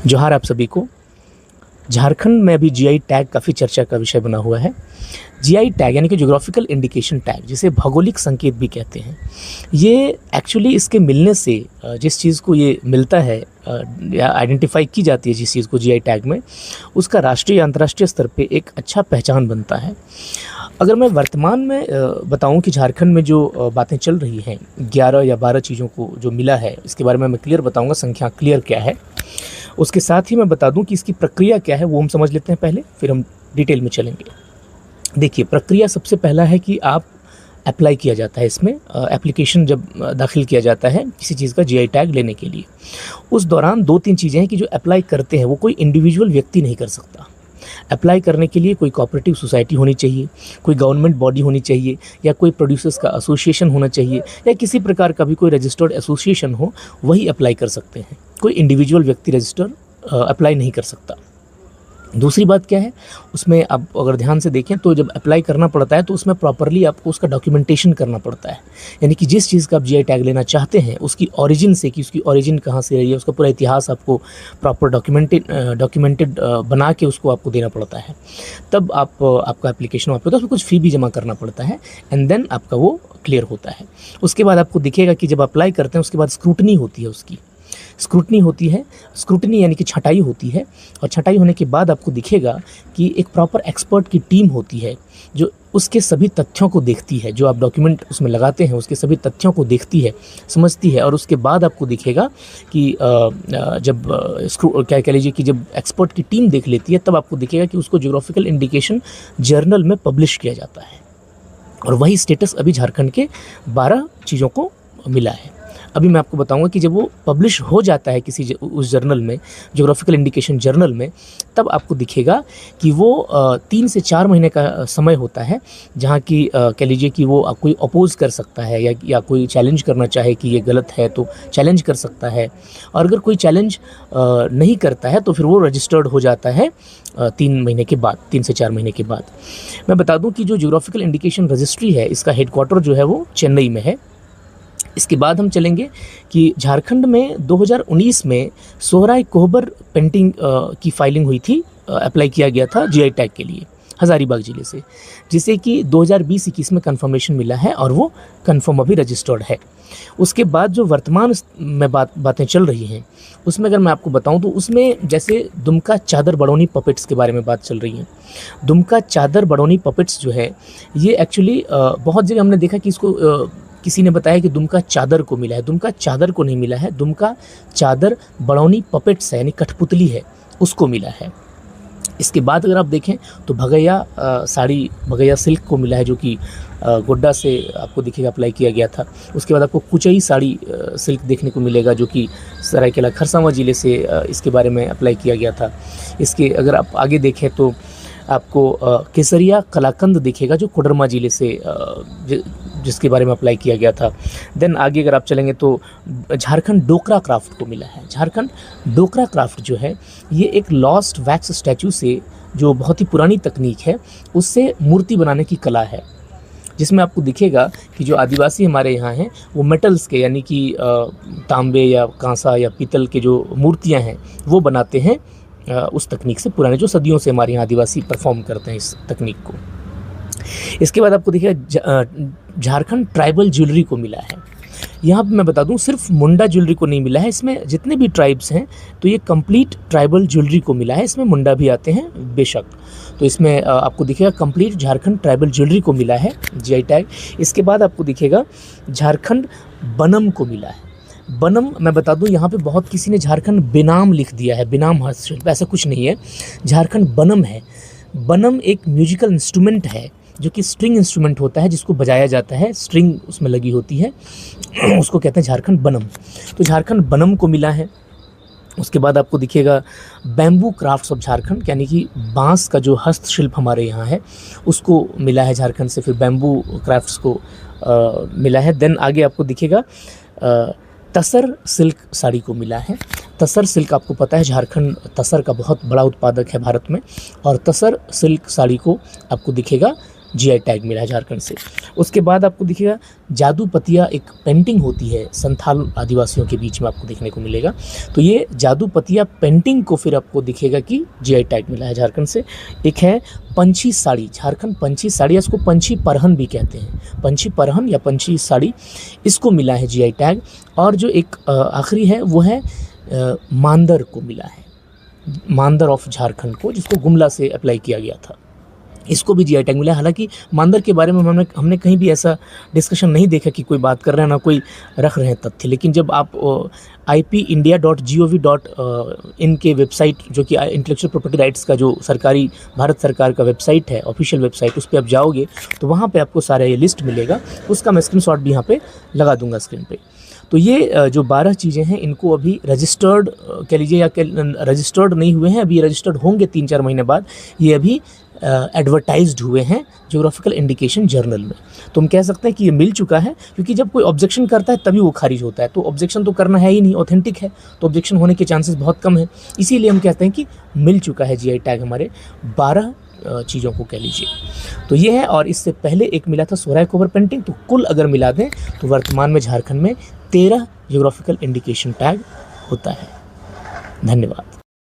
जोहार आप सभी को। झारखंड में अभी जीआई टैग काफ़ी चर्चा का विषय बना हुआ है। जीआई टैग यानी कि ज्योग्राफिकल इंडिकेशन टैग, जिसे भौगोलिक संकेत भी कहते हैं, ये एक्चुअली इसके मिलने से जिस चीज़ को ये मिलता है या आइडेंटिफाई की जाती है जिस चीज़ को जीआई टैग में, उसका राष्ट्रीय या अंतर्राष्ट्रीय स्तर पे एक अच्छा पहचान बनता है। अगर मैं वर्तमान में बताऊं कि झारखंड में जो बातें चल रही हैं, 11 या 12 चीज़ों को जो मिला है, इसके बारे में मैं क्लियर बताऊंगा, संख्या क्लियर क्या है। उसके साथ ही मैं बता दूं कि इसकी प्रक्रिया क्या है, वो हम समझ लेते हैं पहले, फिर हम डिटेल में चलेंगे। देखिए, प्रक्रिया सबसे पहला है कि आप अप्लाई किया जाता है, इसमें एप्लीकेशन जब दाखिल किया जाता है किसी चीज़ का जीआई टैग लेने के लिए, उस दौरान 2-3 चीज़ें हैं कि जो अप्लाई करते हैं वो कोई इंडिविजुअल व्यक्ति नहीं कर सकता। अप्लाई करने के लिए कोई कोऑपरेटिव सोसाइटी होनी चाहिए, कोई गवर्नमेंट बॉडी होनी चाहिए, या कोई प्रोड्यूसर्स का एसोसिएशन होना चाहिए, या किसी प्रकार का भी कोई रजिस्टर्ड एसोसिएशन हो, वही अप्लाई कर सकते हैं। कोई इंडिविजुअल व्यक्ति रजिस्टर अप्लाई नहीं कर सकता। दूसरी बात क्या है, उसमें आप अगर ध्यान से देखें तो जब अप्लाई करना पड़ता है तो उसमें प्रॉपरली आपको उसका डॉक्यूमेंटेशन करना पड़ता है। यानी कि जिस चीज़ का आप जीआई टैग लेना चाहते हैं उसकी ओरिजिन से, कि उसकी ओरिजिन कहाँ से रही है, उसका पूरा इतिहास आपको प्रॉपर डॉक्यूमेंटेड बना के उसको आपको देना पड़ता है। तब आपका एप्लीकेशन वहाँ पे होता है, उसमें कुछ फ़ी भी जमा करना पड़ता है, एंड देन आपका वो क्लियर होता है। उसके बाद आपको दिखेगा कि जब अप्लाई करते हैं उसके बाद स्क्रूटनी होती है, उसकी स्क्रूटनी होती है। स्क्रूटनी यानी कि छटाई होती है, और छटाई होने के बाद आपको दिखेगा कि एक प्रॉपर एक्सपर्ट की टीम होती है जो उसके सभी तथ्यों को देखती है, जो आप डॉक्यूमेंट उसमें लगाते हैं उसके सभी तथ्यों को देखती है, समझती है। और उसके बाद आपको दिखेगा कि जब क्या कह लीजिए कि जब एक्सपर्ट की टीम देख लेती है, तब आपको दिखेगा कि उसको ज्योग्राफिकल इंडिकेशन जर्नल में पब्लिश किया जाता है। और वही स्टेटस अभी झारखंड के 12 चीज़ों को मिला है। अभी मैं आपको बताऊंगा कि जब वो पब्लिश हो जाता है किसी उस जर्नल में, ज्योग्राफिकल इंडिकेशन जर्नल में, तब आपको दिखेगा कि वो 3 से 4 महीने का समय होता है, जहाँ की कह लीजिए कि वो कोई अपोज कर सकता है या कोई चैलेंज करना चाहे कि ये गलत है तो चैलेंज कर सकता है। और अगर कोई चैलेंज नहीं करता है तो फिर वो रजिस्टर्ड हो जाता है 3 महीने के बाद, 3 से 4 महीने के बाद। मैं बता दूँ कि जो ज्योग्राफिकल इंडिकेशन रजिस्ट्री है, इसका हेडक्वार्टर जो है वो चेन्नई में है। इसके बाद हम चलेंगे कि झारखंड में 2019 में सोहराय कोहबर पेंटिंग की फाइलिंग हुई थी, अप्लाई किया गया था जीआई टैग के लिए हज़ारीबाग ज़िले से, जिसे कि 2020-21 में कंफर्मेशन मिला है और वो कंफर्म अभी रजिस्टर्ड है। उसके बाद जो वर्तमान में बातें चल रही हैं, उसमें अगर मैं आपको बताऊं तो उसमें जैसे दुमका चादर बड़ौनी पपेट्स के बारे में बात चल रही है। दुमका चादर बड़ौनी पपेट्स जो है, ये एक्चुअली बहुत जगह हमने देखा कि इसको किसी ने बताया कि दुमका चादर को मिला है। दुमका चादर को नहीं मिला है, दुमका चादर बड़ौनी पपेट्स है, यानी कठपुतली है, उसको मिला है। इसके बाद अगर आप देखें तो भगैया साड़ी, भगैया सिल्क को मिला है, जो कि गोड्डा से आपको दिखेगा अप्लाई किया गया था। उसके बाद आपको कुचई साड़ी सिल्क देखने को मिलेगा, जो कि सरायकेला खरसावां ज़िले से इसके बारे में अप्लाई किया गया था। इसके अगर आप आगे देखें तो आपको केसरिया कलाकंद दिखेगा, जो कोडरमा ज़िले से जिसके बारे में अप्लाई किया गया था। देन आगे अगर आप चलेंगे तो झारखंड डोकरा क्राफ्ट को मिला है। झारखंड डोकरा क्राफ्ट जो है, ये एक लॉस्ट वैक्स स्टैचू से, जो बहुत ही पुरानी तकनीक है, उससे मूर्ति बनाने की कला है, जिसमें आपको दिखेगा कि जो आदिवासी हमारे यहाँ हैं वो मेटल्स के, यानी कि तांबे या कांसा या पीतल के जो मूर्तियाँ हैं वो बनाते हैं उस तकनीक से, पुराने जो सदियों से हमारे यहाँ आदिवासी परफॉर्म करते हैं इस तकनीक को। इसके बाद आपको दिखेगा झारखंड ट्राइबल ज्वेलरी को मिला है। यहाँ पे मैं बता दूँ, सिर्फ मुंडा ज्वेलरी को नहीं मिला है, इसमें जितने भी ट्राइब्स हैं तो ये कंप्लीट ट्राइबल ज्वेलरी को मिला है। इसमें मुंडा भी आते हैं बेशक, तो इसमें आपको दिखेगा कंप्लीट झारखंड ट्राइबल ज्वेलरी को मिला है जीआई टैग। इसके बाद आपको दिखेगा झारखंड बनम को मिला है। बनम मैं बता दूं, यहाँ पे बहुत किसी ने झारखंड बेनाम लिख दिया है, बेनाम हस्तशिल्प, ऐसा कुछ नहीं है, झारखंड बनम है। बनम एक म्यूजिकल इंस्ट्रूमेंट है, जो कि स्ट्रिंग इंस्ट्रूमेंट होता है, जिसको बजाया जाता है, स्ट्रिंग उसमें लगी होती है, उसको कहते हैं झारखंड बनम। तो झारखंड बनम को मिला है। उसके बाद आपको दिखेगा बैम्बू क्राफ्ट्स ऑफ झारखंड, यानी कि बांस का जो हस्तशिल्प हमारे यहाँ है उसको मिला है झारखंड से, फिर बैम्बू क्राफ्ट्स को मिला है। देन आगे आपको दिखेगा तसर सिल्क साड़ी को मिला है। तसर सिल्क आपको पता है, झारखंड तसर का बहुत बड़ा उत्पादक है भारत में, और तसर सिल्क साड़ी को आपको दिखेगा जीआई टैग मिला है झारखंड से। उसके बाद आपको दिखेगा जादू पतिया, एक पेंटिंग होती है संथाल आदिवासियों के बीच में आपको देखने को मिलेगा। तो ये जादू पतिया पेंटिंग को फिर आपको दिखेगा कि जीआई टैग मिला है झारखंड से। एक है पंछी साड़ी, झारखंड पंछी साड़ी, इसको पंछी परहन भी कहते हैं, पंछी परहन या पंछी साड़ी, इसको मिला है जीआई टैग। और जो एक आखिरी है वो है मांदर को मिला है, मांदर ऑफ झारखंड को, जिसको गुमला से अप्लाई किया गया था, इसको भी जीआई टैग मिला है। हालांकि मांदर के बारे में हमने कहीं भी ऐसा डिस्कशन नहीं देखा कि कोई बात कर रहे हैं, ना कोई रख रहे हैं तथ्य। लेकिन जब आप ipindia.gov.in के वेबसाइट, जो कि इंटेलेक्चुअल प्रॉपर्टी राइट्स का जो सरकारी भारत सरकार का वेबसाइट है, ऑफिशियल वेबसाइट, उस पर आप जाओगे तो वहाँ पे आपको सारा ये लिस्ट मिलेगा। उसका मैं स्क्रीनशॉट भी यहाँ पे लगा दूंगा स्क्रीन पे। तो ये जो 12 चीज़ें हैं, इनको अभी रजिस्टर्ड कह लीजिए या रजिस्टर्ड नहीं हुए हैं, अभी रजिस्टर्ड होंगे 3-4 महीने बाद। ये अभी एडवर्टाइज्ड हुए हैं ज्योग्राफिकल इंडिकेशन जर्नल में। तो हम कह सकते हैं कि ये मिल चुका है, क्योंकि जब कोई ऑब्जेक्शन करता है तभी वो खारिज होता है। तो ऑब्जेक्शन तो करना है ही नहीं, ऑथेंटिक है, तो ऑब्जेक्शन होने के चांसेस बहुत कम है। इसीलिए हम कहते हैं कि मिल चुका है जीआई टैग हमारे 12 चीज़ों को कह लीजिए। तो ये है, और इससे पहले एक मिला था सोहराय कोबर पेंटिंग। तो कुल अगर मिला दें तो वर्तमान में झारखंड में 13 ज्योग्राफिकल इंडिकेशन टैग होता है। धन्यवाद।